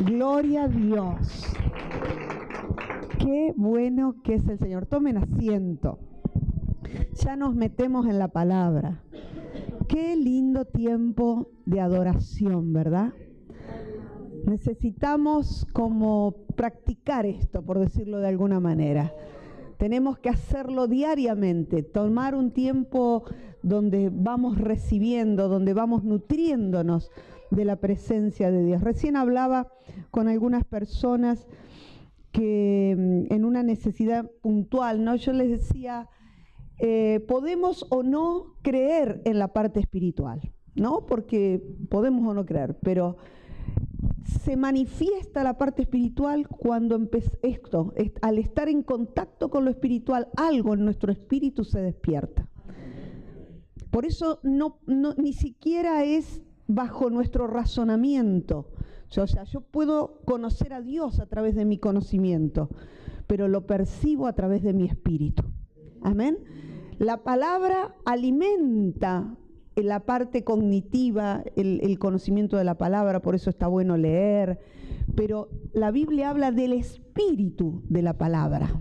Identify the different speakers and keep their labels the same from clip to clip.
Speaker 1: Gloria a Dios. Qué bueno que es el Señor. Tomen asiento. Ya nos metemos en la palabra. Qué lindo tiempo de adoración, ¿verdad? Necesitamos como practicar esto, por decirlo de alguna manera. Tenemos que hacerlo diariamente, tomar un tiempo donde vamos recibiendo, donde vamos nutriéndonos de la presencia de Dios. Recién hablaba con algunas personas que en una necesidad puntual, ¿no? Yo les decía, podemos o no creer en la parte espiritual, ¿no? Porque podemos o no creer, pero se manifiesta la parte espiritual cuando al estar en contacto con lo espiritual, algo en nuestro espíritu se despierta. Por eso ni siquiera es bajo nuestro razonamiento. O sea, yo puedo conocer a Dios a través de mi conocimiento, pero lo percibo a través de mi espíritu. Amén. La palabra alimenta la parte cognitiva, el conocimiento de la palabra, por eso está bueno leer, pero la Biblia habla del espíritu de la palabra,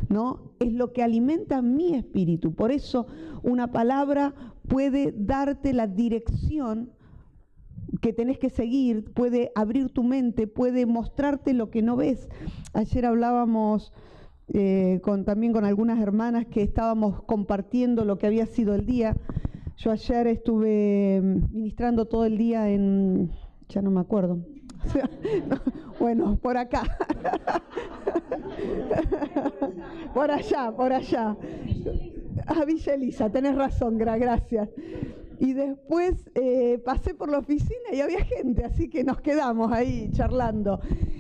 Speaker 1: ¿no? Es lo que alimenta mi espíritu. Por eso una palabra puede darte la dirección que tenés que seguir, puede abrir tu mente, puede mostrarte lo que no ves. Ayer hablábamos también con algunas hermanas que estábamos compartiendo lo que había sido el día. Yo ayer estuve ministrando todo el día ya no me acuerdo. Bueno, por acá. Por allá. Villa Elisa, tenés razón, gracias. Y después pasé por la oficina y había gente, así que nos quedamos ahí charlando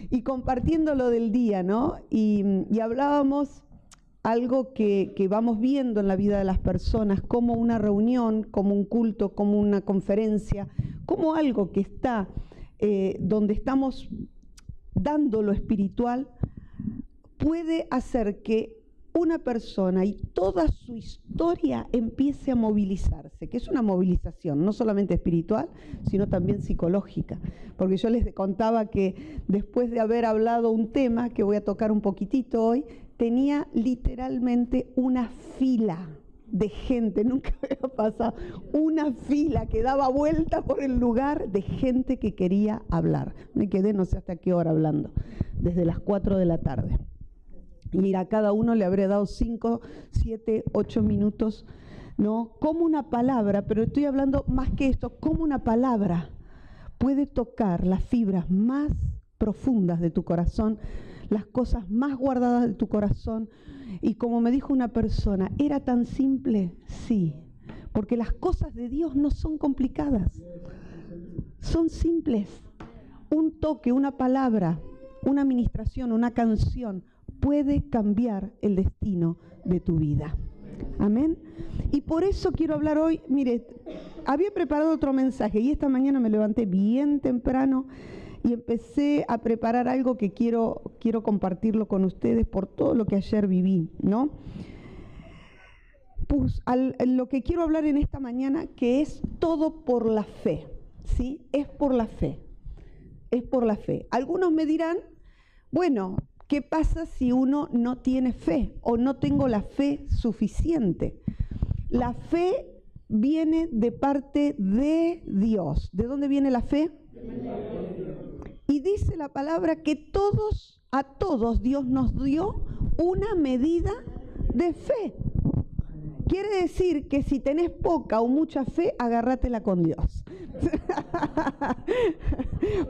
Speaker 1: y compartiendo lo del día, ¿no? Y hablábamos algo que vamos viendo en la vida de las personas, como una reunión, como un culto, como una conferencia, como algo que está donde estamos dando lo espiritual, puede hacer que una persona y toda su historia empiece a movilizarse, que es una movilización no solamente espiritual, sino también psicológica. Porque yo les contaba que después de haber hablado un tema, que voy a tocar un poquitito hoy, tenía literalmente una fila de gente, nunca había pasado, una fila que daba vuelta por el lugar de gente que quería hablar. Me quedé no sé hasta qué hora hablando, desde las 4 de la tarde. Mira, a cada uno le habré dado 5, 7, 8 minutos, ¿no? Como una palabra, pero estoy hablando más que esto, como una palabra puede tocar las fibras más profundas de tu corazón, las cosas más guardadas de tu corazón. Y como me dijo una persona, ¿era tan simple? Sí, porque las cosas de Dios no son complicadas, son simples. Un toque, una palabra, una administración, una canción puede cambiar el destino de tu vida. Amén. Y por eso quiero hablar hoy. Mire, había preparado otro mensaje y esta mañana me levanté bien temprano y empecé a preparar algo que quiero compartirlo con ustedes por todo lo que ayer viví, ¿no? Pues lo que quiero hablar en esta mañana, que es todo por la fe, ¿sí? Es por la fe. Es por la fe. Algunos me dirán, bueno, ¿qué pasa si uno no tiene fe o no tengo la fe suficiente? La fe viene de parte de Dios. ¿De dónde viene la fe? Y dice la palabra que a todos Dios nos dio una medida de fe. Quiere decir que si tenés poca o mucha fe, agárratela con Dios.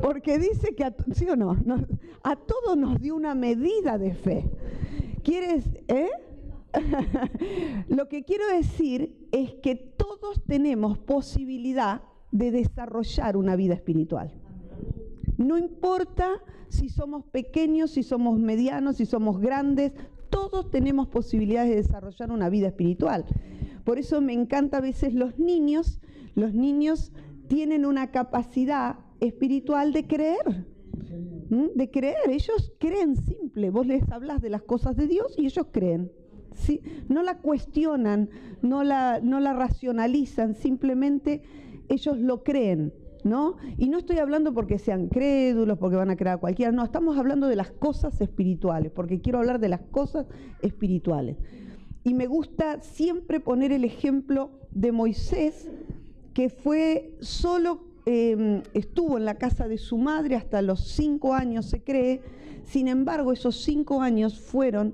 Speaker 1: Porque dice que, ¿sí o no? A todos nos dio una medida de fe. Lo que quiero decir es que todos tenemos posibilidad de desarrollar una vida espiritual. No importa si somos pequeños, si somos medianos, si somos grandes, todos tenemos posibilidades de desarrollar una vida espiritual. Por eso me encanta a veces los niños tienen una capacidad espiritual de creer. Ellos creen simple. Vos les hablas de las cosas de Dios y ellos creen. ¿Sí? No la cuestionan, no la racionalizan, simplemente ellos lo creen. ¿no? Y no estoy hablando porque sean crédulos, porque van a creer a cualquiera, no, estamos hablando de las cosas espirituales, porque quiero hablar de las cosas espirituales. Y me gusta siempre poner el ejemplo de Moisés, que fue solo, estuvo en la casa de su madre hasta los 5 años, se cree. Sin embargo, esos 5 años fueron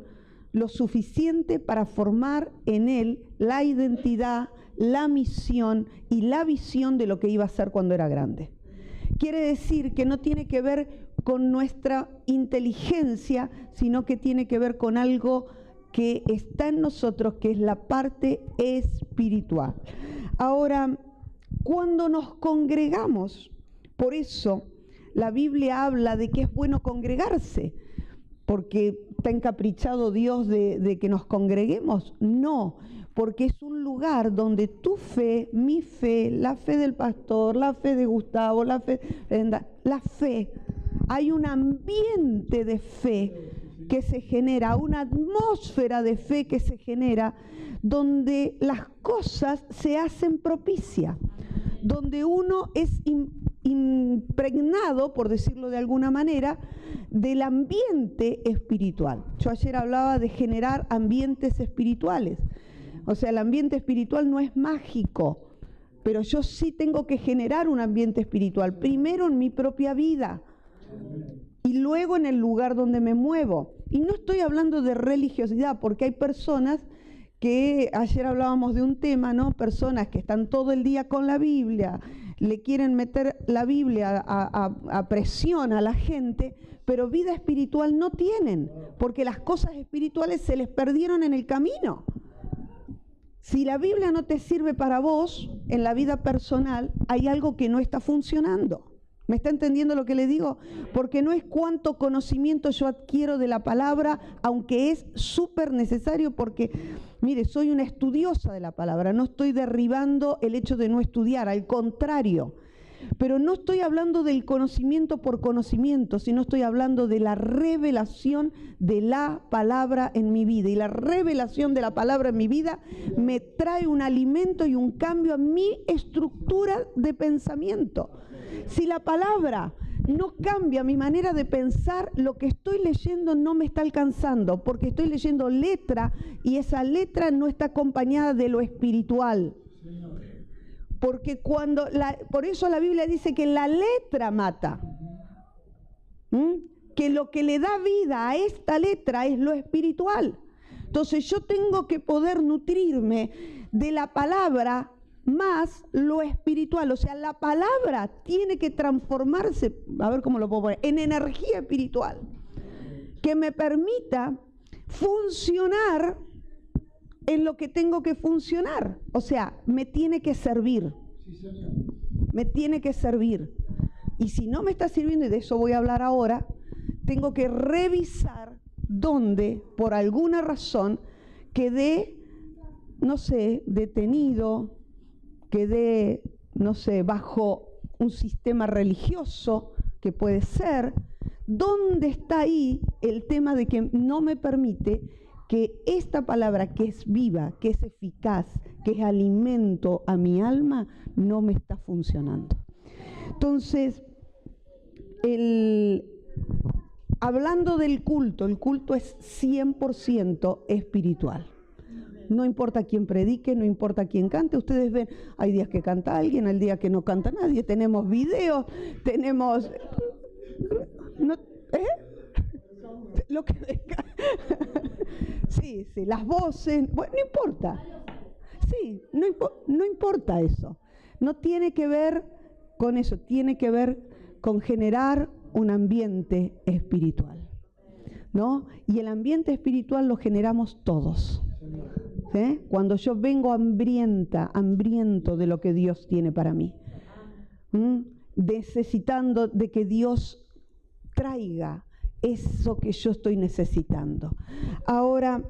Speaker 1: lo suficiente para formar en él la identidad, la misión y la visión de lo que iba a ser cuando era grande. Quiere decir que no tiene que ver con nuestra inteligencia, sino que tiene que ver con algo que está en nosotros, que es la parte espiritual. Ahora, cuando nos congregamos, por eso la Biblia habla de que es bueno congregarse, porque está encaprichado Dios de que nos congreguemos. No, porque es un lugar donde tu fe, mi fe, la fe del pastor, la fe de Gustavo, la fe, hay un ambiente de fe que se genera, una atmósfera de fe que se genera, donde las cosas se hacen propicias, donde uno es impregnado, por decirlo de alguna manera, del ambiente espiritual. Yo ayer hablaba de generar ambientes espirituales. O sea, el ambiente espiritual no es mágico, pero yo sí tengo que generar un ambiente espiritual, primero en mi propia vida y luego en el lugar donde me muevo. Y no estoy hablando de religiosidad, porque hay personas que, ayer hablábamos de un tema, ¿no? Personas que están todo el día con la Biblia, le quieren meter la Biblia a presión a la gente, pero vida espiritual no tienen, porque las cosas espirituales se les perdieron en el camino. Si la Biblia no te sirve para vos, en la vida personal, hay algo que no está funcionando. ¿Me está entendiendo lo que le digo? Porque no es cuánto conocimiento yo adquiero de la palabra, aunque es súper necesario, porque, mire, soy una estudiosa de la palabra, no estoy derribando el hecho de no estudiar, al contrario. Pero no estoy hablando del conocimiento por conocimiento, sino estoy hablando de la revelación de la palabra en mi vida. Y la revelación de la palabra en mi vida me trae un alimento y un cambio a mi estructura de pensamiento. Si la palabra no cambia mi manera de pensar, lo que estoy leyendo no me está alcanzando, porque estoy leyendo letra y esa letra no está acompañada de lo espiritual. Porque por eso la Biblia dice que la letra mata. Que lo que le da vida a esta letra es lo espiritual. Entonces yo tengo que poder nutrirme de la palabra más lo espiritual. O sea, la palabra tiene que transformarse, a ver cómo lo puedo poner, en energía espiritual, que me permita funcionar en lo que tengo que funcionar. O sea, me tiene que servir. Me tiene que servir. Y si no me está sirviendo, y de eso voy a hablar ahora, tengo que revisar dónde, por alguna razón, quedé, no sé, detenido, quedé, no sé, bajo un sistema religioso, que puede ser. ¿Dónde está ahí el tema de que no me permite que esta palabra, que es viva, que es eficaz, que es alimento a mi alma, no me está funcionando? Entonces, hablando del culto, el culto es 100% espiritual. No importa quién predique, no importa quién cante. Ustedes ven, hay días que canta alguien, hay días que no canta nadie. Tenemos videos, tenemos... No, lo que venga. Sí, las voces, bueno, no importa. Sí, no importa eso. No tiene que ver con eso, tiene que ver con generar un ambiente espiritual, ¿no? Y el ambiente espiritual lo generamos todos. Cuando yo vengo hambriento de lo que Dios tiene para mí, necesitando de que Dios traiga eso que yo estoy necesitando. Ahora,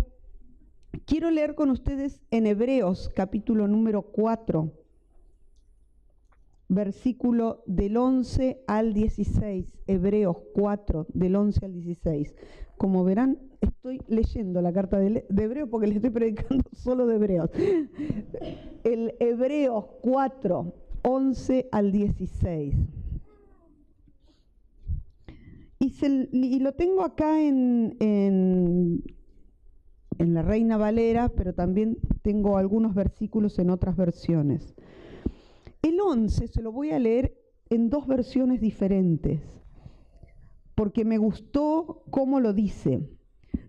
Speaker 1: quiero leer con ustedes en Hebreos, capítulo número 4, versículo del 11 al 16. Hebreos 4, del 11 al 16. Como verán, estoy leyendo la carta de Hebreos porque les estoy predicando solo de Hebreos. El Hebreos 4, 11 al 16. Y lo tengo acá en la Reina Valera, pero también tengo algunos versículos en otras versiones. El 11 se lo voy a leer en dos versiones diferentes, porque me gustó cómo lo dice.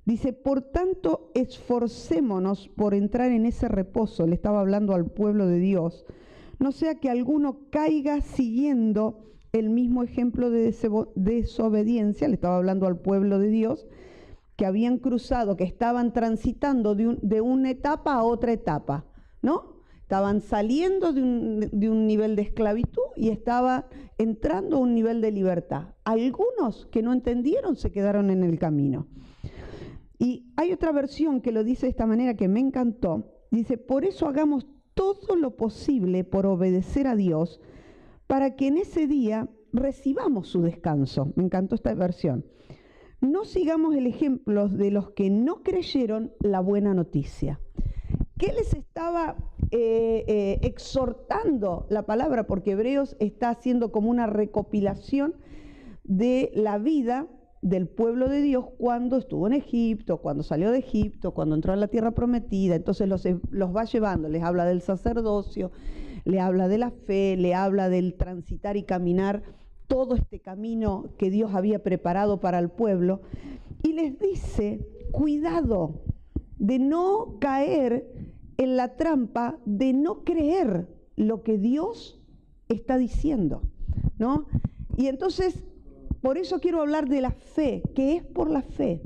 Speaker 1: Dice, por tanto, esforcémonos por entrar en ese reposo. Le estaba hablando al pueblo de Dios. No sea que alguno caiga siguiendo el mismo ejemplo de desobediencia. Le estaba hablando al pueblo de Dios, que habían cruzado, que estaban transitando de una etapa a otra etapa, ¿no? Estaban saliendo de un nivel de esclavitud y estaban entrando a un nivel de libertad. Algunos que no entendieron se quedaron en el camino. Y hay otra versión que lo dice de esta manera que me encantó. Dice, por eso hagamos todo lo posible por obedecer a Dios para que en ese día recibamos su descanso. Me encantó esta versión. No sigamos el ejemplo de los que no creyeron la buena noticia. ¿Qué les estaba exhortando la palabra? Porque Hebreos está haciendo como una recopilación de la vida del pueblo de Dios cuando estuvo en Egipto, cuando salió de Egipto, cuando entró en la tierra prometida. Entonces los va llevando, les habla del sacerdocio, le habla de la fe, le habla del transitar y caminar todo este camino que Dios había preparado para el pueblo, y les dice, cuidado de no caer en la trampa de no creer lo que Dios está diciendo, ¿no? Y entonces, por eso quiero hablar de la fe, que es por la fe.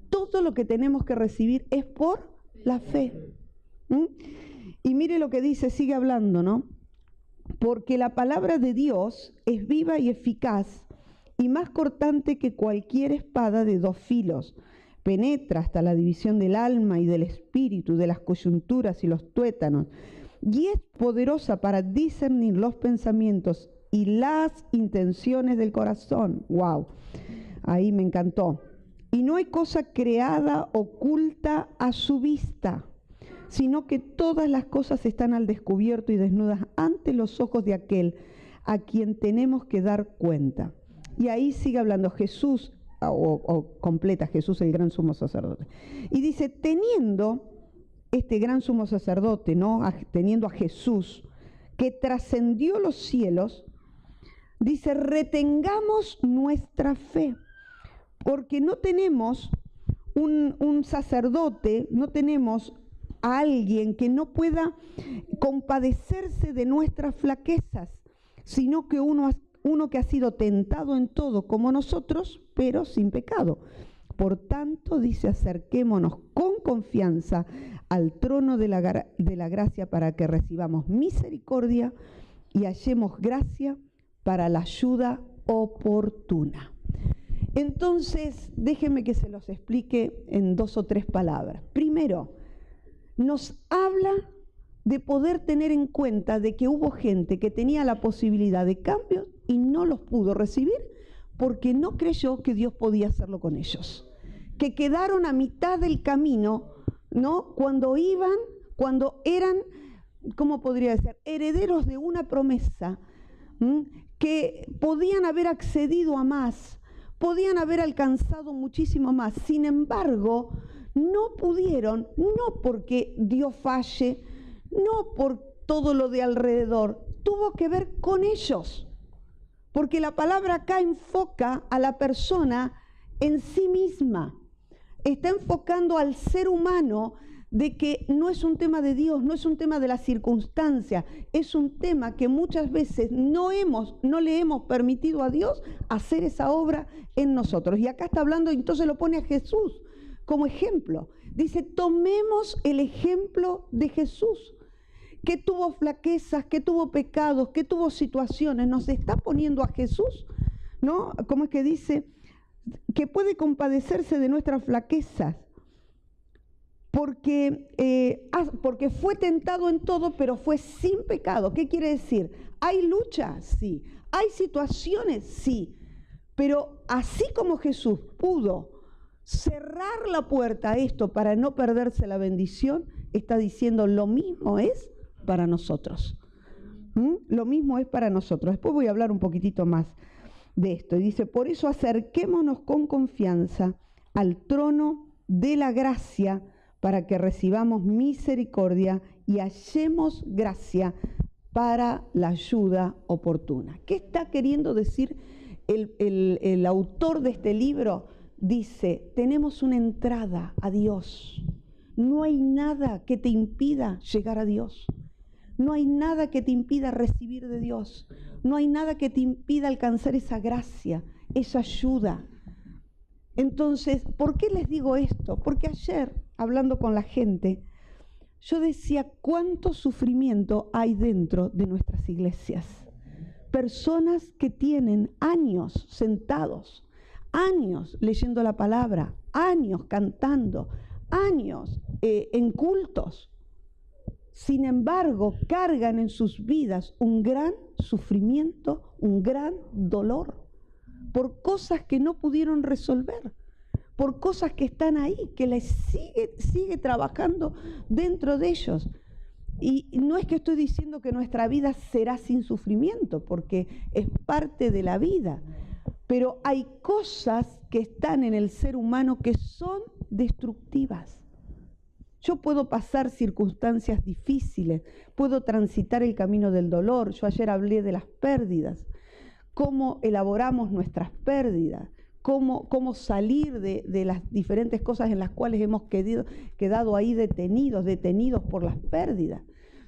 Speaker 1: Todo lo que tenemos que recibir es por la fe. Y mire lo que dice, sigue hablando, ¿no? Porque la palabra de Dios es viva y eficaz y más cortante que cualquier espada de dos filos. Penetra hasta la división del alma y del espíritu, de las coyunturas y los tuétanos, y es poderosa para discernir los pensamientos y las intenciones del corazón. ¡Wow! Ahí me encantó. Y no hay cosa creada oculta a su vista, sino que todas las cosas están al descubierto y desnudas ante los ojos de aquel a quien tenemos que dar cuenta. Y ahí sigue hablando Jesús, o completa Jesús, el gran sumo sacerdote. Y dice, teniendo este gran sumo sacerdote, ¿no? Teniendo a Jesús, que trascendió los cielos, dice, retengamos nuestra fe, porque no tenemos un sacerdote, no tenemos a alguien que no pueda compadecerse de nuestras flaquezas, sino que uno que ha sido tentado en todo como nosotros, pero sin pecado. Por tanto, dice, acerquémonos con confianza al trono de la gracia para que recibamos misericordia y hallemos gracia para la ayuda oportuna. Entonces, déjenme que se los explique en 2 o 3 palabras. Primero, nos habla de poder tener en cuenta de que hubo gente que tenía la posibilidad de cambios y no los pudo recibir porque no creyó que Dios podía hacerlo con ellos. Que quedaron a mitad del camino, ¿no? Cuando eran, ¿cómo podría decir? Herederos de una promesa, que podían haber accedido a más, podían haber alcanzado muchísimo más. Sin embargo, no pudieron, no porque Dios falle, no por todo lo de alrededor, tuvo que ver con ellos. Porque la palabra acá enfoca a la persona en sí misma. Está enfocando al ser humano de que no es un tema de Dios, no es un tema de la circunstancia, es un tema que muchas veces no le hemos permitido a Dios hacer esa obra en nosotros. Y acá está hablando, entonces lo pone a Jesús como ejemplo. Dice, tomemos el ejemplo de Jesús, que tuvo flaquezas, que tuvo pecados, que tuvo situaciones. Nos está poniendo a Jesús, ¿no? ¿Cómo es que dice? Que puede compadecerse de nuestras flaquezas. Porque fue tentado en todo, pero fue sin pecado. ¿Qué quiere decir? ¿Hay lucha? Sí. ¿Hay situaciones? Sí. Pero así como Jesús pudo cerrar la puerta a esto para no perderse la bendición, está diciendo lo mismo es para nosotros. Lo mismo es para nosotros. Después voy a hablar un poquitito más de esto. Y dice, por eso acerquémonos con confianza al trono de la gracia para que recibamos misericordia y hallemos gracia para la ayuda oportuna. ¿Qué está queriendo decir el autor de este libro? Dice, tenemos una entrada a Dios. No hay nada que te impida llegar a Dios. No hay nada que te impida recibir de Dios. No hay nada que te impida alcanzar esa gracia, esa ayuda. Entonces, ¿por qué les digo esto? Porque ayer, hablando con la gente, yo decía cuánto sufrimiento hay dentro de nuestras iglesias. Personas que tienen años sentados, años leyendo la palabra, años cantando, años en cultos. Sin embargo, cargan en sus vidas un gran sufrimiento, un gran dolor, por cosas que no pudieron resolver, por cosas que están ahí, que les sigue trabajando dentro de ellos. Y no es que estoy diciendo que nuestra vida será sin sufrimiento, porque es parte de la vida, pero hay cosas que están en el ser humano que son destructivas. Yo puedo pasar circunstancias difíciles, puedo transitar el camino del dolor. Yo ayer hablé de las pérdidas, cómo elaboramos nuestras pérdidas, cómo salir de las diferentes cosas en las cuales hemos quedado ahí detenidos por las pérdidas.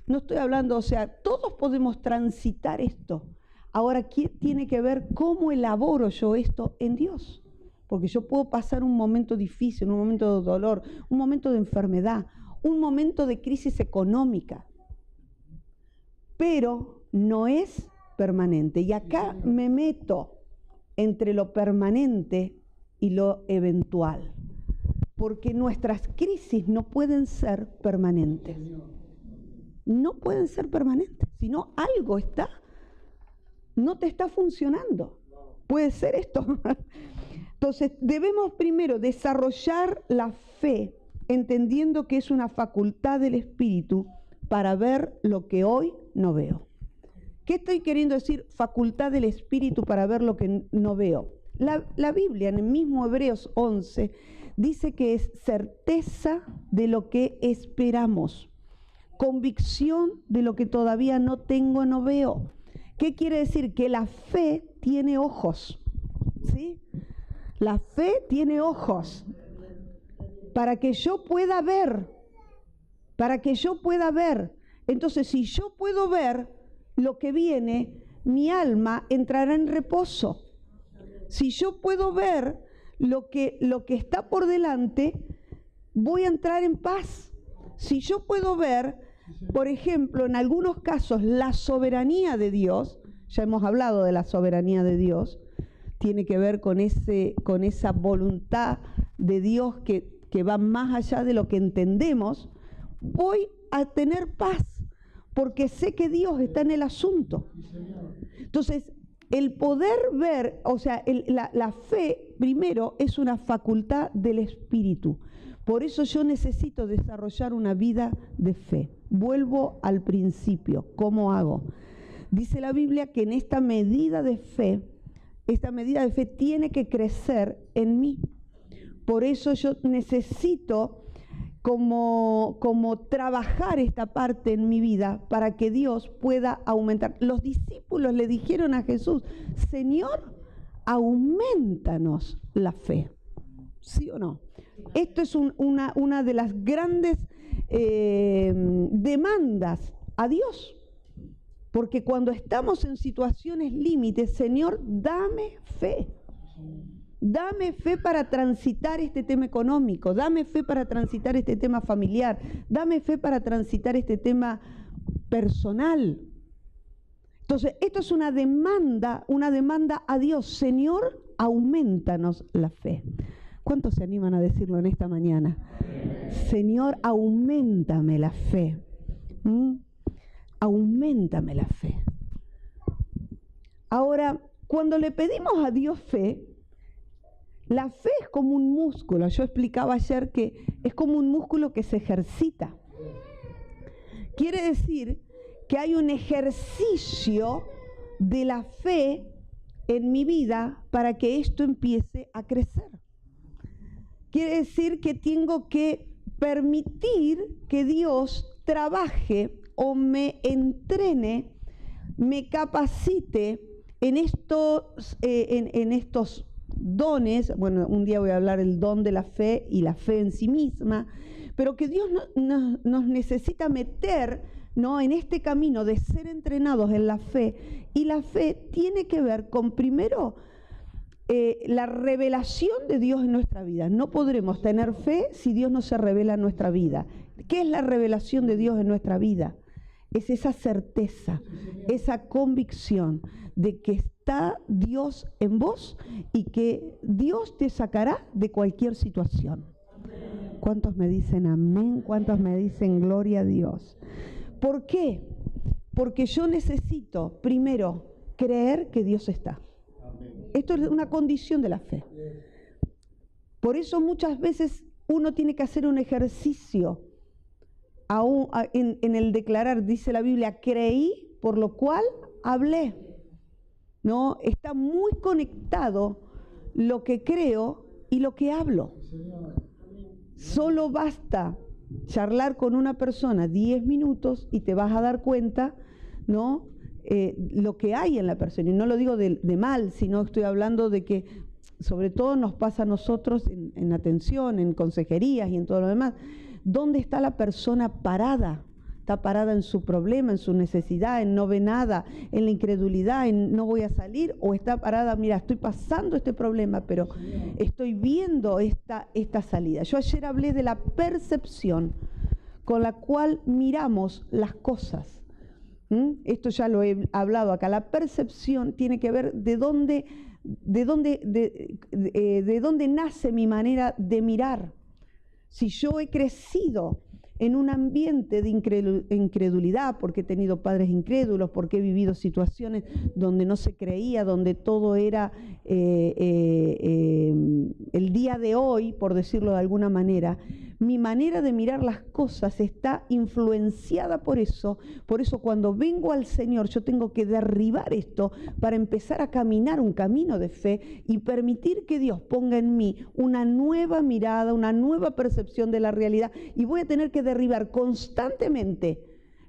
Speaker 1: No estoy hablando, o sea, todos podemos transitar esto. Ahora, ¿qué tiene que ver cómo elaboro yo esto en Dios? Porque yo puedo pasar un momento difícil, un momento de dolor, un momento de enfermedad, un momento de crisis económica, pero no es permanente. Y acá me meto entre lo permanente y lo eventual, porque nuestras crisis no pueden ser permanentes. No pueden ser permanentes, sino algo no te está funcionando. Puede ser esto. Entonces, debemos primero desarrollar la fe, entendiendo que es una facultad del Espíritu para ver lo que hoy no veo. ¿Qué estoy queriendo decir? Facultad del Espíritu para ver lo que no veo. La Biblia, en el mismo Hebreos 11, dice que es certeza de lo que esperamos, convicción de lo que todavía no tengo, no veo. ¿Qué quiere decir? Que la fe tiene ojos, ¿sí? La fe tiene ojos para que yo pueda ver, Entonces, si yo puedo ver lo que viene, mi alma entrará en reposo. Si yo puedo ver lo que está por delante, voy a entrar en paz. Si yo puedo ver, por ejemplo, en algunos casos, la soberanía de Dios, ya hemos hablado de la soberanía de Dios, tiene que ver con esa voluntad de Dios que va más allá de lo que entendemos, voy a tener paz, porque sé que Dios está en el asunto. Entonces, el poder ver, o sea, la fe, primero, es una facultad del Espíritu. Por eso yo necesito desarrollar una vida de fe. Vuelvo al principio. ¿Cómo hago? Dice la Biblia que en esta medida de fe tiene que crecer en mí. Por eso yo necesito como trabajar esta parte en mi vida para que Dios pueda aumentar. Los discípulos le dijeron a Jesús, Señor, aumentanos la fe. ¿Sí o no? Esto es una de las grandes demandas a Dios. Porque cuando estamos en situaciones límites, Señor, dame fe. Dame fe para transitar este tema económico, dame fe para transitar este tema familiar, dame fe para transitar este tema personal. Entonces, esto es una demanda a Dios. Señor, aumentanos la fe. ¿Cuántos se animan a decirlo en esta mañana? Señor, auméntame la fe. Auméntame la fe. Ahora, cuando le pedimos a Dios fe, la fe es como un músculo. Yo explicaba ayer que es como un músculo que se ejercita. Quiere decir que hay un ejercicio de la fe en mi vida para que esto empiece a crecer. Quiere decir que tengo que permitir que Dios trabaje o me entrene, me capacite en estos dones. Bueno, un día voy a hablar del don de la fe y la fe en sí misma, pero que Dios nos necesita meter, ¿no?, en este camino de ser entrenados en la fe. Y la fe tiene que ver con, primero, la revelación de Dios en nuestra vida. No podremos tener fe si Dios no se revela en nuestra vida. ¿Qué es la revelación de Dios en nuestra vida? Es esa certeza, esa convicción de que está Dios en vos y que Dios te sacará de cualquier situación. ¿Cuántos me dicen amén? ¿Cuántos me dicen gloria a Dios? ¿Por qué? Porque yo necesito, primero, creer que Dios está. Esto es una condición de la fe. Por eso muchas veces uno tiene que hacer un ejercicio en el declarar. Dice la Biblia, creí, por lo cual hablé. ¿No? Está muy conectado lo que creo y lo que hablo. Solo basta charlar con una persona 10 minutos y te vas a dar cuenta, ¿no?, lo que hay en la persona. Y no lo digo de mal, sino estoy hablando de que sobre todo nos pasa a nosotros en atención, en consejerías y en todo lo demás. ¿Dónde está la persona parada? Está parada en su problema, en su necesidad, en no ve nada, en la incredulidad, en no voy a salir, o está parada, mira, estoy pasando este problema, pero estoy viendo esta salida. Yo ayer hablé de la percepción con la cual miramos las cosas. Esto ya lo he hablado acá. La percepción tiene que ver de dónde nace mi manera de mirar. Si yo he crecido en un ambiente de incredulidad, porque he tenido padres incrédulos, porque he vivido situaciones donde no se creía, donde todo era el día de hoy, por decirlo de alguna manera, mi manera de mirar las cosas está influenciada por eso. Por eso cuando vengo al Señor yo tengo que derribar esto para empezar a caminar un camino de fe y permitir que Dios ponga en mí una nueva mirada, una nueva percepción de la realidad, y voy a tener que derribar constantemente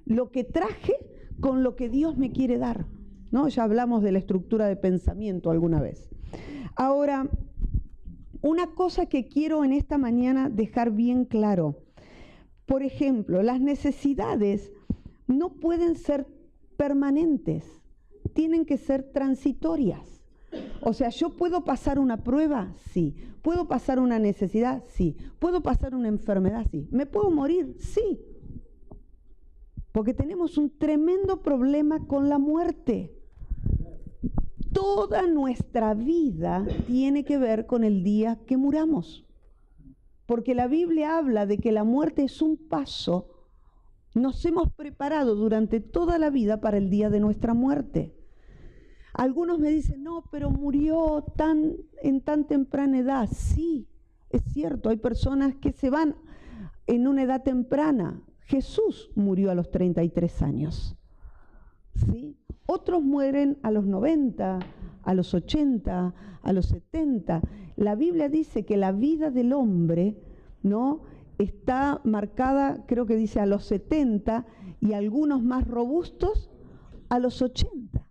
Speaker 1: lo que traje con lo que Dios me quiere dar, ¿no? Ya hablamos de la estructura de pensamiento alguna vez. Ahora, una cosa que quiero en esta mañana dejar bien claro. Por ejemplo, las necesidades no pueden ser permanentes, tienen que ser transitorias. O sea, ¿yo puedo pasar una prueba? Sí. ¿Puedo pasar una necesidad? Sí. ¿Puedo pasar una enfermedad? Sí. ¿Me puedo morir? Sí. Porque tenemos un tremendo problema con la muerte. Toda nuestra vida tiene que ver con el día que muramos. Porque la Biblia habla de que la muerte es un paso. Nos hemos preparado durante toda la vida para el día de nuestra muerte. Algunos me dicen, no, pero murió en tan temprana edad. Sí, es cierto, hay personas que se van en una edad temprana. Jesús murió a los 33 años. ¿Sí? Otros mueren a los 90, a los 80, a los 70. La Biblia dice que la vida del hombre, ¿no?, está marcada, creo que dice a los 70, y algunos más robustos a los 80.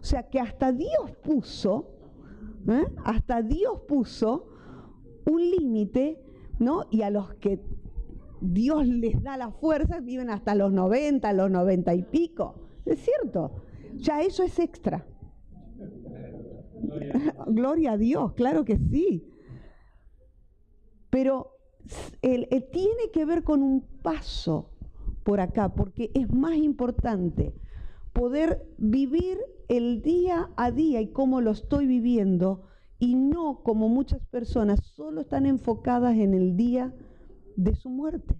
Speaker 1: O sea que hasta Dios puso un límite, ¿no? Y a los que Dios les da la fuerza viven hasta los 90, los 90 y pico. ¿Es cierto? Ya eso es extra. Gloria a Dios, claro que sí. Pero tiene que ver con un paso por acá, porque es más importante poder vivir el día a día y cómo lo estoy viviendo, y no como muchas personas solo están enfocadas en el día de su muerte.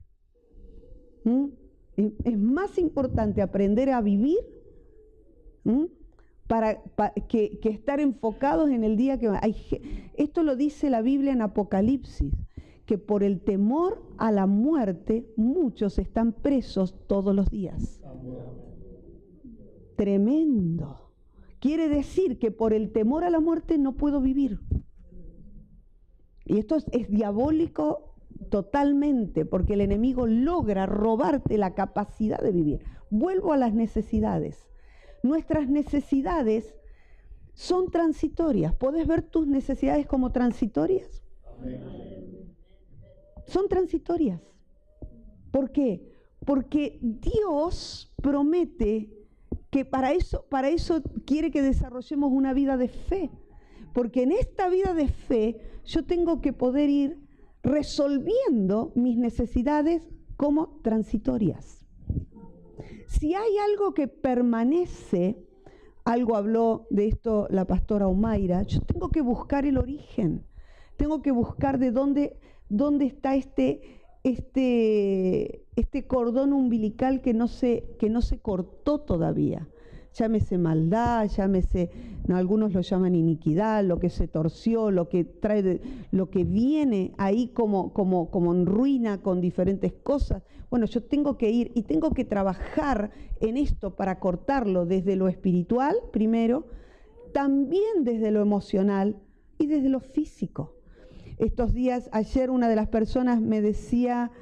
Speaker 1: Es más importante aprender a vivir que estar enfocados en el día que va. Esto lo dice la Biblia en Apocalipsis, que por el temor a la muerte muchos están presos todos los días. tremendo. Quiere decir que por el temor a la muerte no puedo vivir. Y esto es diabólico totalmente, porque el enemigo logra robarte la capacidad de vivir. Vuelvo a las necesidades. Nuestras necesidades son transitorias. ¿Podés ver tus necesidades como transitorias? Son transitorias. ¿Por qué? Porque Dios promete que para eso quiere que desarrollemos una vida de fe. Porque en esta vida de fe yo tengo que poder ir resolviendo mis necesidades como transitorias. Si hay algo que permanece, algo habló de esto la pastora Omaira, yo tengo que buscar el origen, tengo que buscar de dónde está este cordón umbilical que no se cortó todavía. Llámese maldad, llámese, algunos lo llaman iniquidad, lo que se torció, lo que viene ahí como en ruina con diferentes cosas. Bueno, yo tengo que ir y tengo que trabajar en esto para cortarlo desde lo espiritual primero, también desde lo emocional y desde lo físico. Estos días, ayer una de las personas me decía,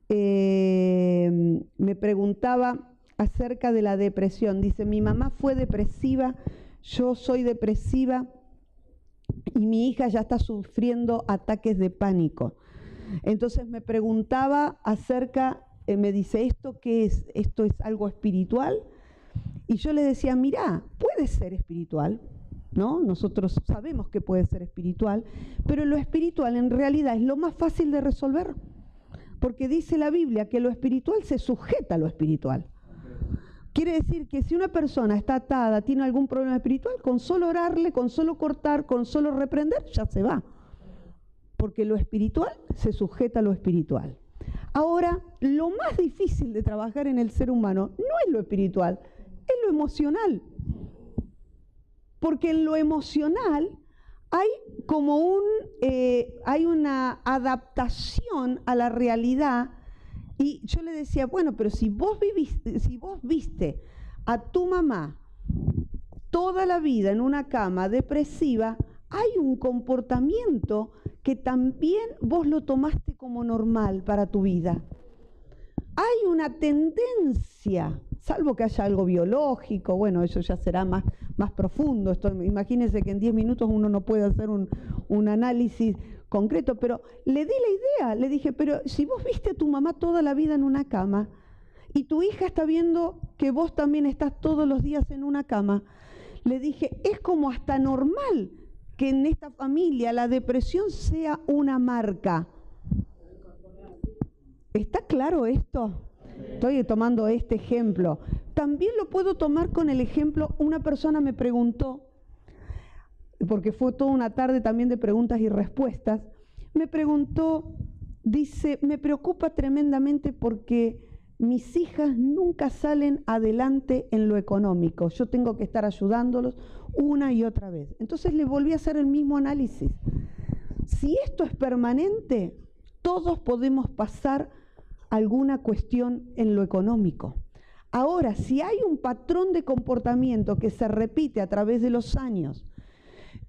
Speaker 1: me preguntaba acerca de la depresión. Dice, mi mamá fue depresiva, yo soy depresiva y mi hija ya está sufriendo ataques de pánico. Entonces me preguntaba acerca, me dice, ¿esto qué es? ¿Esto es algo espiritual? Y yo le decía, mirá, puede ser espiritual, ¿no? Nosotros sabemos que puede ser espiritual, pero lo espiritual en realidad es lo más fácil de resolver, porque dice la Biblia que lo espiritual se sujeta a lo espiritual. Quiere decir que si una persona está atada, tiene algún problema espiritual, con solo orarle, con solo cortar, con solo reprender, ya se va. Porque lo espiritual se sujeta a lo espiritual. Ahora, lo más difícil de trabajar en el ser humano no es lo espiritual, es lo emocional. Porque en lo emocional hay como hay una adaptación a la realidad. Y yo le decía, bueno, pero si vos viste a tu mamá toda la vida en una cama depresiva, hay un comportamiento que también vos lo tomaste como normal para tu vida. Hay una tendencia, salvo que haya algo biológico, bueno, eso ya será más profundo. Imagínense que en 10 minutos uno no puede hacer un análisis concreto, pero le di la idea, le dije, pero si vos viste a tu mamá toda la vida en una cama y tu hija está viendo que vos también estás todos los días en una cama, le dije, es como hasta normal que en esta familia la depresión sea una marca. ¿Está claro esto? Estoy tomando este ejemplo. También lo puedo tomar con el ejemplo, una persona me preguntó, porque fue toda una tarde también de preguntas y respuestas, me preguntó, dice, me preocupa tremendamente porque mis hijas nunca salen adelante en lo económico, yo tengo que estar ayudándolos una y otra vez. Entonces le volví a hacer el mismo análisis. Si esto es permanente, todos podemos pasar alguna cuestión en lo económico. Ahora, si hay un patrón de comportamiento que se repite a través de los años,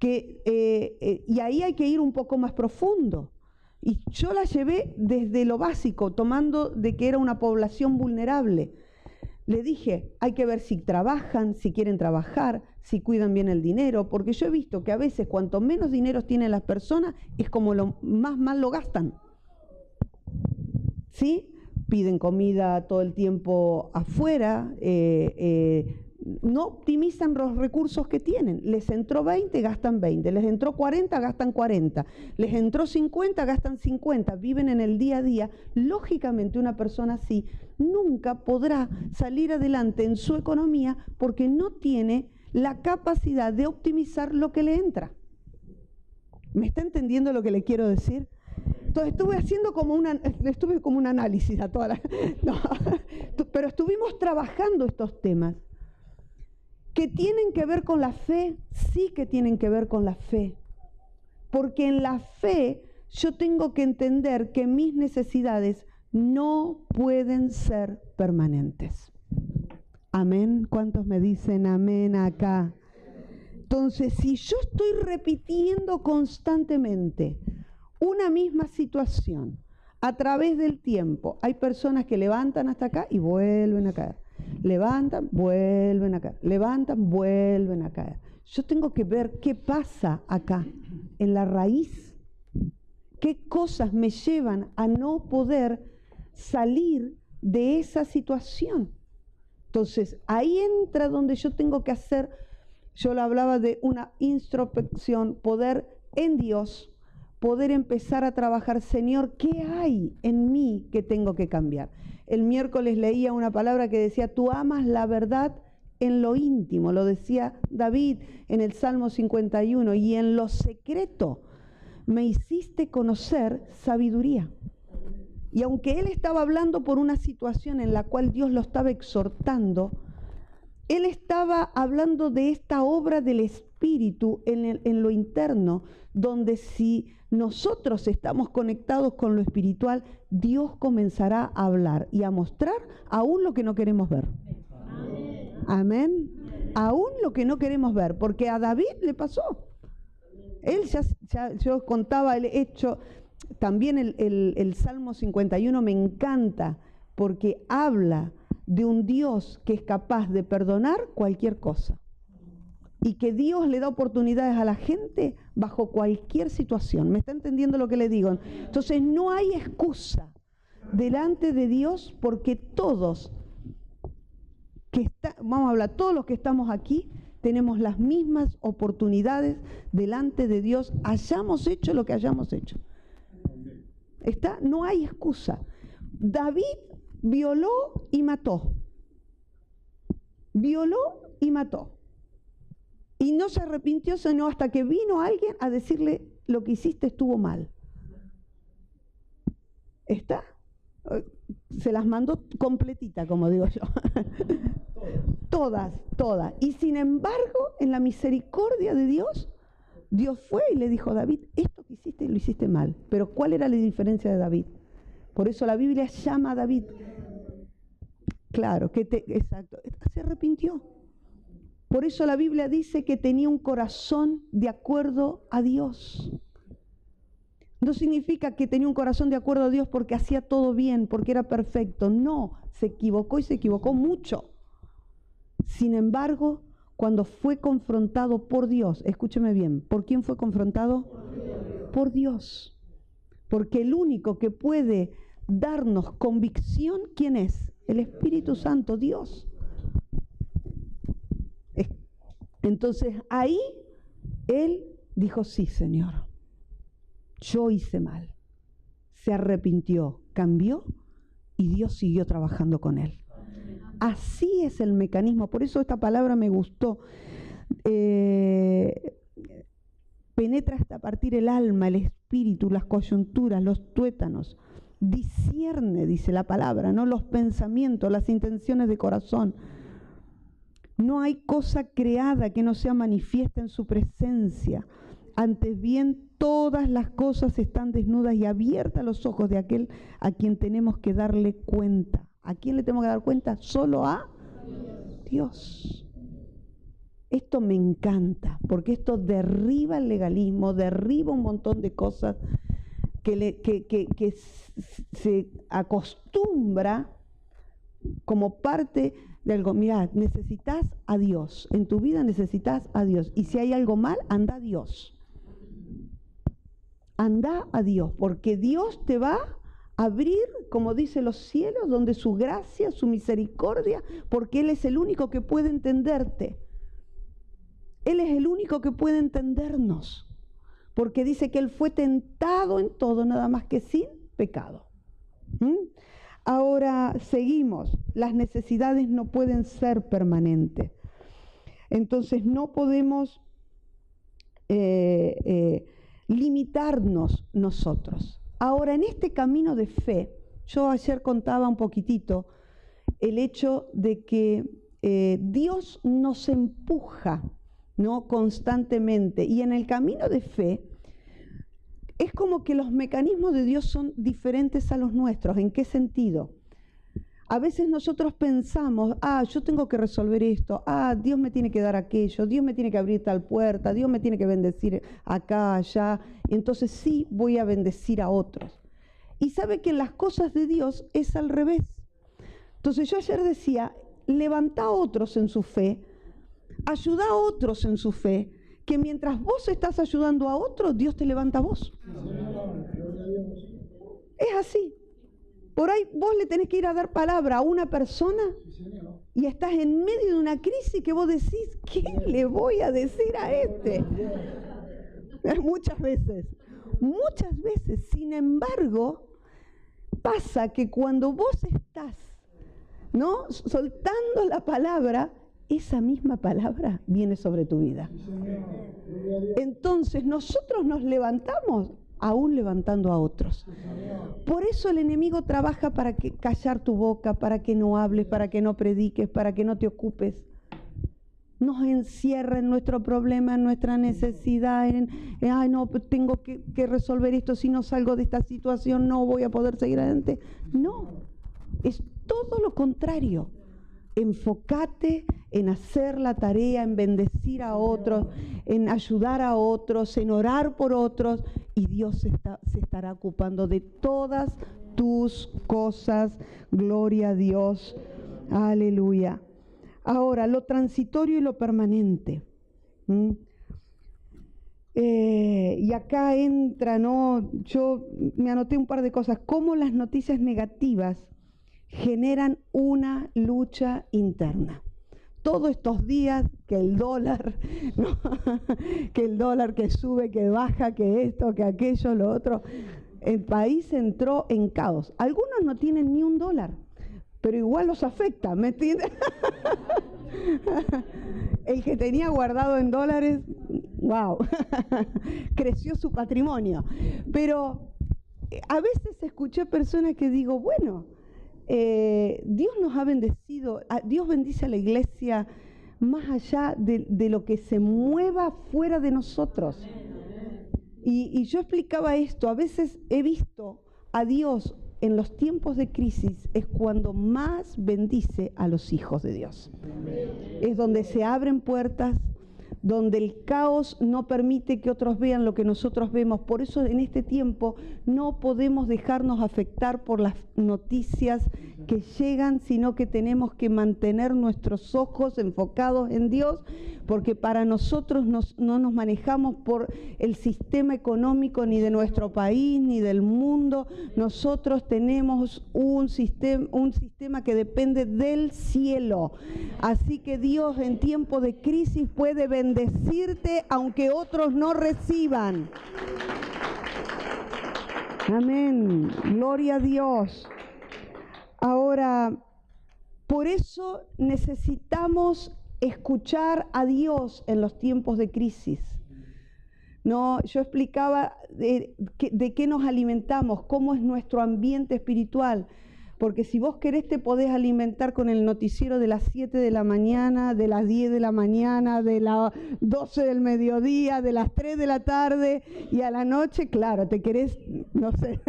Speaker 1: y ahí hay que ir un poco más profundo. Y yo la llevé desde lo básico, tomando de que era una población vulnerable. Le dije, hay que ver si trabajan, si quieren trabajar, si cuidan bien el dinero, porque yo he visto que a veces cuanto menos dinero tienen las personas, es como lo más mal lo gastan. ¿Sí? Piden comida todo el tiempo afuera, no optimizan los recursos que tienen. Les entró 20, gastan 20. Les entró 40, gastan 40. Les entró 50, gastan 50. Viven en el día a día. Lógicamente, una persona así nunca podrá salir adelante en su economía porque no tiene la capacidad de optimizar lo que le entra. ¿Me está entendiendo lo que le quiero decir? Entonces estuve haciendo como un análisis a toda la... No, pero estuvimos trabajando estos temas. ¿Que tienen que ver con la fe? Sí que tienen que ver con la fe. Porque en la fe yo tengo que entender que mis necesidades no pueden ser permanentes. Amén. ¿Cuántos me dicen amén acá? Entonces, si yo estoy repitiendo constantemente una misma situación a través del tiempo, hay personas que levantan hasta acá y vuelven a caer. Levantan, vuelven a caer. Levantan, vuelven a caer. Yo tengo que ver qué pasa acá, en la raíz. ¿Qué cosas me llevan a no poder salir de esa situación? Entonces, ahí entra donde yo tengo que hacer, yo le hablaba de una introspección, poder en Dios, poder empezar a trabajar, Señor, ¿qué hay en mí que tengo que cambiar? El miércoles leía una palabra que decía, tú amas la verdad en lo íntimo, lo decía David en el Salmo 51, y en lo secreto me hiciste conocer sabiduría. Y aunque él estaba hablando por una situación en la cual Dios lo estaba exhortando, él estaba hablando de esta obra del Espíritu en lo interno, donde si nosotros estamos conectados con lo espiritual, Dios comenzará a hablar y a mostrar aún lo que no queremos ver. Amén. Aún lo que no queremos ver, porque a David le pasó. Él yo contaba el hecho, también el Salmo 51 me encanta, porque habla de un Dios que es capaz de perdonar cualquier cosa. Y que Dios le da oportunidades a la gente bajo cualquier situación. ¿Me está entendiendo lo que le digo? Entonces no hay excusa delante de Dios, porque todos todos los que estamos aquí tenemos las mismas oportunidades delante de Dios, hayamos hecho lo que hayamos hecho. No hay excusa. David violó y mató. Violó y mató. Y no se arrepintió, sino hasta que vino alguien a decirle, lo que hiciste estuvo mal. Se las mandó completita, como digo yo. Todas. Y sin embargo, en la misericordia de Dios, Dios fue y le dijo a David, esto que hiciste lo hiciste mal. Pero ¿cuál era la diferencia de David? Por eso la Biblia llama a David. Claro, exacto, se arrepintió. Por eso la Biblia dice que tenía un corazón de acuerdo a Dios. No significa que tenía un corazón de acuerdo a Dios porque hacía todo bien, porque era perfecto. No, se equivocó y se equivocó mucho. Sin embargo, cuando fue confrontado por Dios, escúcheme bien, ¿por quién fue confrontado? Por Dios. Porque el único que puede darnos convicción, ¿quién es? El Espíritu Santo, Dios. Entonces ahí él dijo, sí, Señor, yo hice mal. Se arrepintió, cambió y Dios siguió trabajando con él. Así es el mecanismo, por eso esta palabra me gustó. Penetra hasta partir el alma, el espíritu, las coyunturas, los tuétanos. Discierne, dice la palabra, ¿no? Los pensamientos, las intenciones de corazón. No hay cosa creada que no sea manifiesta en su presencia. Antes bien, todas las cosas están desnudas y abiertas a los ojos de aquel a quien tenemos que darle cuenta. ¿A quién le tenemos que dar cuenta? Solo a Dios. Esto me encanta, porque esto derriba el legalismo, derriba un montón de cosas que se acostumbra como parte de algo. Mirá, necesitas a Dios, en tu vida necesitas a Dios, y si hay algo mal, anda a Dios. Anda a Dios, porque Dios te va a abrir, como dice, los cielos, donde su gracia, su misericordia, porque Él es el único que puede entenderte. Él es el único que puede entendernos, porque dice que Él fue tentado en todo, nada más que sin pecado. Ahora seguimos. Las necesidades no pueden ser permanentes. Entonces no podemos limitarnos nosotros. Ahora, en este camino de fe, yo ayer contaba un poquitito el hecho de que Dios nos empuja, ¿no?, constantemente. Y en el camino de fe, es como que los mecanismos de Dios son diferentes a los nuestros. ¿En qué sentido? A veces nosotros pensamos, yo tengo que resolver esto, Dios me tiene que dar aquello, Dios me tiene que abrir tal puerta, Dios me tiene que bendecir acá, allá, entonces sí voy a bendecir a otros. Y sabe que en las cosas de Dios es al revés. Entonces yo ayer decía, levanta a otros en su fe, ayuda a otros en su fe, que mientras vos estás ayudando a otros, Dios te levanta a vos. Es así. Por ahí vos le tenés que ir a dar palabra a una persona y estás en medio de una crisis que vos decís, ¿qué le voy a decir a este? Muchas veces. Sin embargo, pasa que cuando vos estás, ¿no?, soltando la palabra, esa misma palabra viene sobre tu vida. Entonces nosotros nos levantamos aún levantando a otros. Por eso el enemigo trabaja para callar tu boca, para que no hables, para que no prediques, para que no te ocupes. Nos encierra en nuestro problema, en nuestra necesidad, no, tengo que resolver esto, si no salgo de esta situación no voy a poder seguir adelante. No, es todo lo contrario. Enfócate en hacer la tarea, en bendecir a otros, en ayudar a otros, en orar por otros, y Dios se estará ocupando de todas tus cosas. Gloria a Dios. Aleluya. Ahora, lo transitorio y lo permanente. Y acá entra, ¿no? Yo me anoté un par de cosas. Cómo las noticias negativas generan una lucha interna. Todos estos días que el dólar, ¿no? Que el dólar que sube, que baja, que esto, que aquello, lo otro. El país entró en caos. Algunos no tienen ni $1, pero igual los afecta, ¿me entiendes? El que tenía guardado en dólares, wow, creció su patrimonio. Pero a veces escuché personas que digo, bueno, Dios nos ha bendecido, Dios bendice a la iglesia más allá de lo que se mueva fuera de nosotros. Y yo explicaba esto, a veces he visto a Dios en los tiempos de crisis, es cuando más bendice a los hijos de Dios. Es donde se abren puertas, donde el caos no permite que otros vean lo que nosotros vemos. Por eso en este tiempo no podemos dejarnos afectar por las noticias que llegan, sino que tenemos que mantener nuestros ojos enfocados en Dios, porque para nosotros no nos manejamos por el sistema económico ni de nuestro país ni del mundo. Nosotros tenemos un sistema que depende del cielo. Así que Dios en tiempo de crisis puede bendecirte aunque otros no reciban. Amén. Gloria a Dios. Ahora, por eso necesitamos escuchar a Dios en los tiempos de crisis. No, yo explicaba de qué nos alimentamos, cómo es nuestro ambiente espiritual. Porque si vos querés te podés alimentar con el noticiero de las 7 de la mañana, de las 10 de la mañana, de las 12 del mediodía, de las 3 de la tarde, y a la noche, claro, te querés, no sé,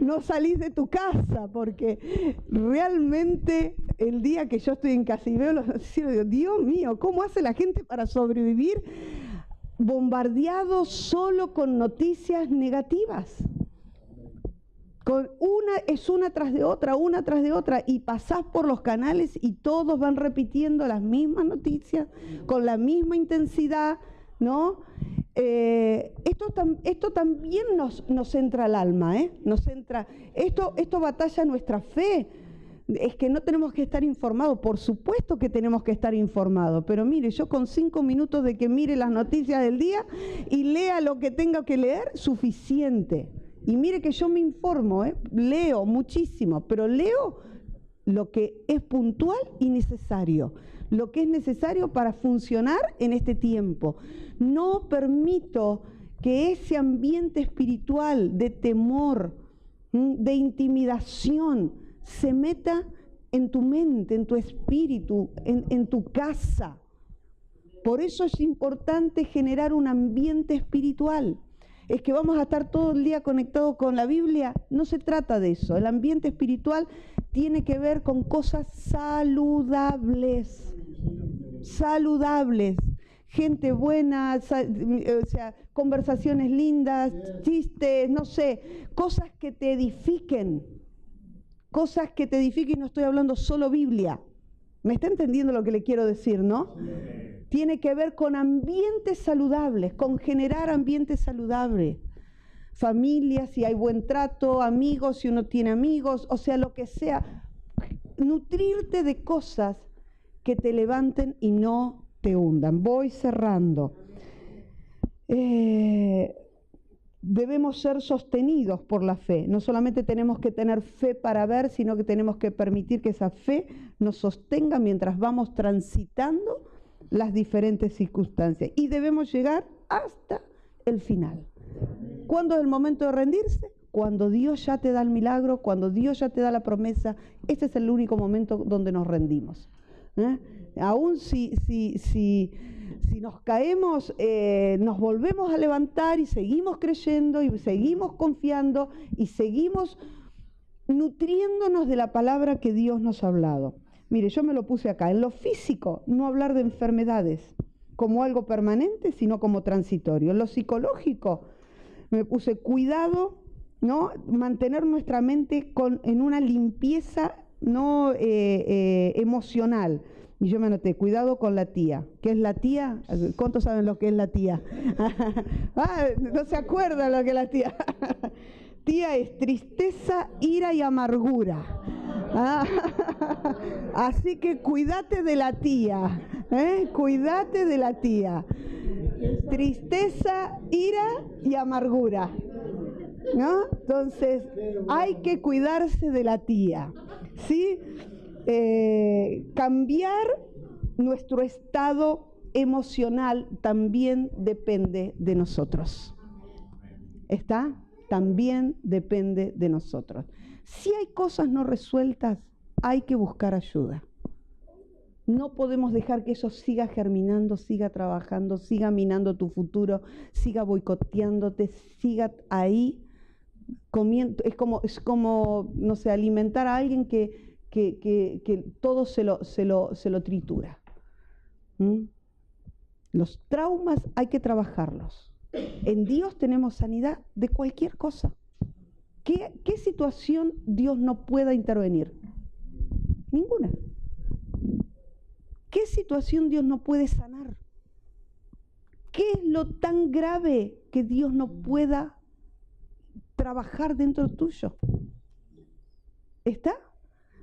Speaker 1: no salís de tu casa, porque realmente el día que yo estoy en casa y veo los noticieros, digo, Dios mío, ¿cómo hace la gente para sobrevivir bombardeado solo con noticias negativas? Una tras de otra, y pasás por los canales y todos van repitiendo las mismas noticias, con la misma intensidad, ¿no? Esto también nos entra al alma, esto batalla nuestra fe. Es que no tenemos que estar informados, por supuesto que tenemos que estar informados, pero mire, yo con 5 minutos de que mire las noticias del día y lea lo que tenga que leer, suficiente. Y mire que yo me informo, leo muchísimo, pero leo lo que es puntual y necesario, lo que es necesario para funcionar en este tiempo. No permito que ese ambiente espiritual de temor, de intimidación, se meta en tu mente, en tu espíritu, en tu casa. Por eso es importante generar un ambiente espiritual. es que vamos a estar todo el día conectados con la Biblia. No se trata de eso. El ambiente espiritual tiene que ver con cosas saludables. Saludables. Gente buena, o sea, conversaciones lindas, chistes, no sé, cosas que te edifiquen. Cosas que te edifiquen, no estoy hablando solo Biblia. ¿Me está entendiendo lo que le quiero decir, no? Tiene que ver con ambientes saludables, con generar ambientes saludables. Familia, si hay buen trato, amigos, si uno tiene amigos, o sea, lo que sea. Nutrirte de cosas que te levanten y no te hundan. Voy cerrando. Debemos ser sostenidos por la fe. No solamente tenemos que tener fe para ver, sino que tenemos que permitir que esa fe nos sostenga mientras vamos transitando las diferentes circunstancias. Y debemos llegar hasta el final. ¿Cuándo es el momento de rendirse? Cuando Dios ya te da el milagro, cuando Dios ya te da la promesa. Este es el único momento donde nos rendimos. Aún si nos caemos, nos volvemos a levantar y seguimos creyendo y seguimos confiando y seguimos nutriéndonos de la palabra que Dios nos ha hablado. Mire, yo me lo puse acá. En lo físico, no hablar de enfermedades como algo permanente, sino como transitorio. En lo psicológico, me puse cuidado, ¿no? Mantener nuestra mente en una limpieza no emocional. Y yo me anoté, cuidado con la tía. ¿Qué es la tía? ¿Cuántos saben lo que es la tía? No se acuerdan lo que es la tía. Tía es tristeza, ira y amargura. Así que cuídate de la tía. Cuídate de la tía. Tristeza, ira y amargura, ¿no? Entonces, hay que cuidarse de la tía, ¿sí? Cambiar nuestro estado emocional también depende de nosotros. ¿Está? También depende de nosotros. Si hay cosas no resueltas, hay que buscar ayuda. No podemos dejar que eso siga germinando, siga trabajando, siga minando tu futuro, siga boicoteándote, siga ahí comiendo. Es como, no sé, alimentar a alguien que todo se lo tritura. Los traumas hay que trabajarlos. En Dios tenemos sanidad de cualquier cosa. ¿Qué situación Dios no pueda intervenir? Ninguna. ¿Qué situación Dios no puede sanar? ¿Qué es lo tan grave que Dios no pueda trabajar dentro tuyo? ¿Está?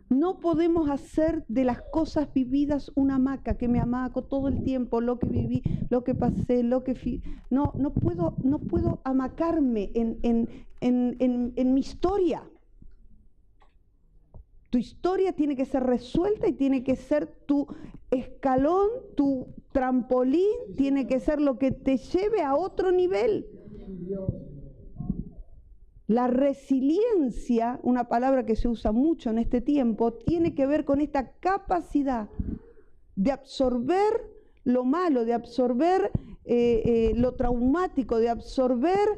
Speaker 1: No podemos hacer de las cosas vividas una hamaca, que me amaco todo el tiempo, lo que viví, lo que pasé, no puedo amacarme en mi historia. Tu historia tiene que ser resuelta y tiene que ser tu escalón, tu trampolín, tiene que ser lo que te lleve a otro nivel. La resiliencia, una palabra que se usa mucho en este tiempo, tiene que ver con esta capacidad de absorber lo malo, de absorber lo traumático, de absorber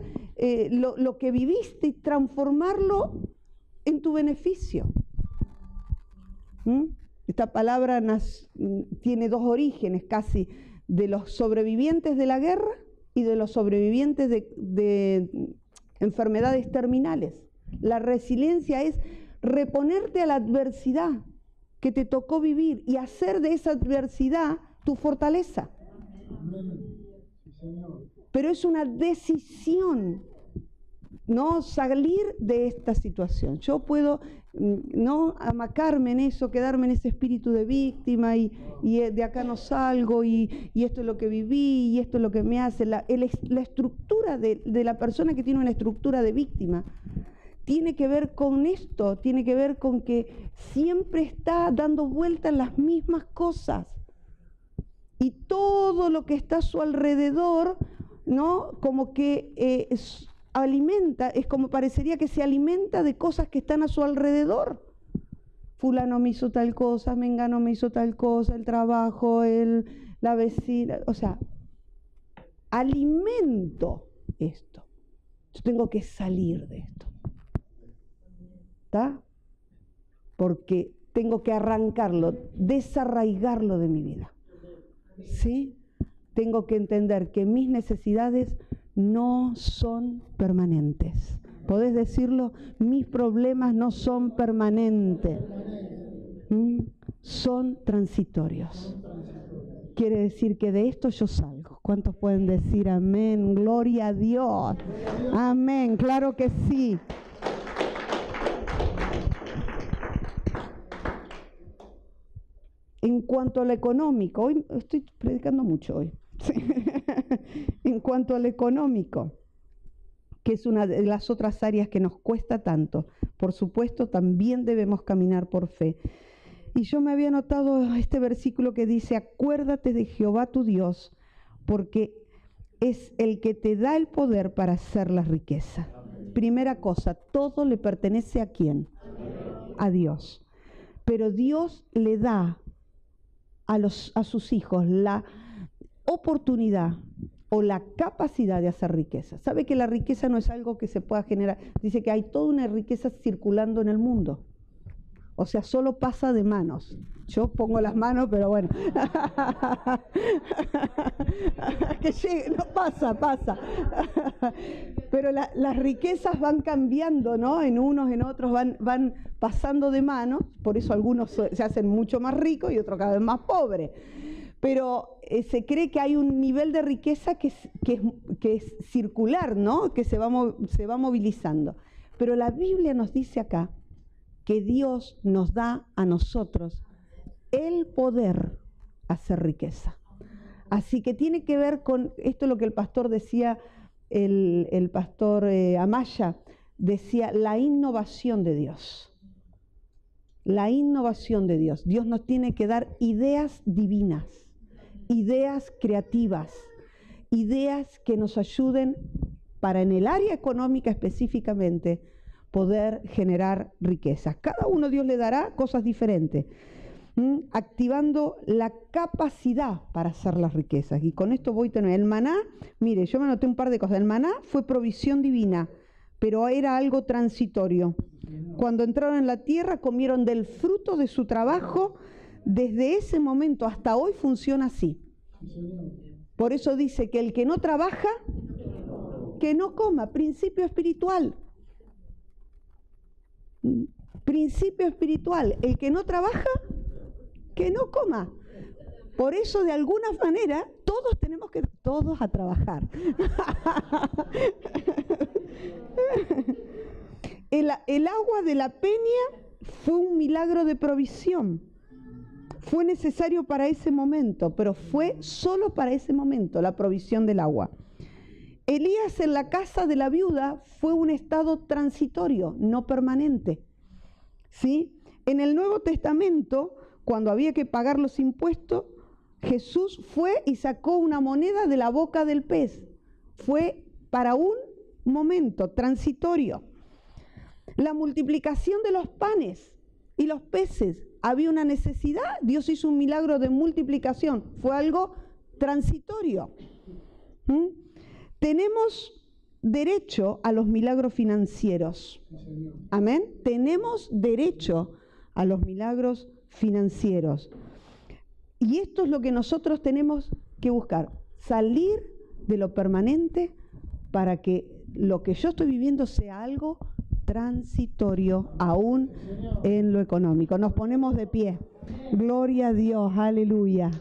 Speaker 1: lo que viviste y transformarlo en tu beneficio. Esta palabra tiene dos orígenes casi, de los sobrevivientes de la guerra y de los sobrevivientes de enfermedades terminales. La resiliencia es reponerte a la adversidad que te tocó vivir y hacer de esa adversidad tu fortaleza. Pero es una decisión, no salir de esta situación. Yo puedo no amacarme en eso, quedarme en ese espíritu de víctima y de acá no salgo y esto es lo que viví y esto es lo que me hace. La estructura de la persona que tiene una estructura de víctima tiene que ver con esto, tiene que ver con que siempre está dando vueltas las mismas cosas y todo lo que está a su alrededor, ¿no? Como que alimenta, es como parecería que se alimenta de cosas que están a su alrededor. Fulano me hizo tal cosa, mengano me hizo tal cosa, el trabajo, la vecina, o sea, alimento esto. Yo tengo que salir de esto. ¿Está? Porque tengo que arrancarlo, desarraigarlo de mi vida. ¿Sí? Tengo que entender que mis necesidades no son permanentes. ¿Podés decirlo? Mis problemas no son permanentes. Son transitorios. Quiere decir que de esto yo salgo. ¿Cuántos pueden decir amén? Gloria a Dios. Amén. Claro que sí. En cuanto a lo económico, hoy estoy predicando mucho hoy. En cuanto a lo económico, que es una de las otras áreas que nos cuesta tanto, por supuesto, también debemos caminar por fe. Y yo me había notado este versículo que dice, acuérdate de Jehová tu Dios, porque es el que te da el poder para hacer la riqueza. Primera cosa, todo le pertenece ¿a quién? A Dios. Pero Dios le da a sus hijos la oportunidad o la capacidad de hacer riqueza. ¿Sabe que la riqueza no es algo que se pueda generar? Dice que hay toda una riqueza circulando en el mundo. O sea, solo pasa de manos. Yo pongo las manos, pero bueno. Que llegue, no pasa. Pero las riquezas van cambiando, ¿no? En unos, en otros van pasando de manos. Por eso algunos se hacen mucho más ricos y otros cada vez más pobres. Pero se cree que hay un nivel de riqueza que es circular, ¿no? Que se va movilizando. Pero la Biblia nos dice acá que Dios nos da a nosotros el poder hacer riqueza. Así que tiene que ver con esto lo que el pastor decía, el pastor Amaya, decía la innovación de Dios. La innovación de Dios. Dios nos tiene que dar ideas divinas, ideas creativas, ideas que nos ayuden para en el área económica específicamente poder generar riquezas. Cada uno Dios le dará cosas diferentes, activando la capacidad para hacer las riquezas. Y con esto voy a tener el maná. Mire, yo me anoté un par de cosas. El maná fue provisión divina, pero era algo transitorio. Cuando entraron en la tierra, comieron del fruto de su trabajo. Desde ese momento hasta hoy funciona así. Por eso dice que el que no trabaja, que no coma. Principio espiritual. Principio espiritual. El que no trabaja, que no coma. Por eso, de alguna manera, todos tenemos que todos a trabajar. El agua de la peña fue un milagro de provisión. Fue necesario para ese momento, pero fue solo para ese momento la provisión del agua. Elías en la casa de la viuda fue un estado transitorio, no permanente. ¿Sí? En el Nuevo Testamento, cuando había que pagar los impuestos, Jesús fue y sacó una moneda de la boca del pez. Fue para un momento transitorio. La multiplicación de los panes y los peces. Había una necesidad, Dios hizo un milagro de multiplicación. Fue algo transitorio. Tenemos derecho a los milagros financieros. Amén. Tenemos derecho a los milagros financieros. Y esto es lo que nosotros tenemos que buscar. Salir de lo permanente para que lo que yo estoy viviendo sea algo transitorio, aún en lo económico. Nos ponemos de pie. Gloria a Dios. Aleluya.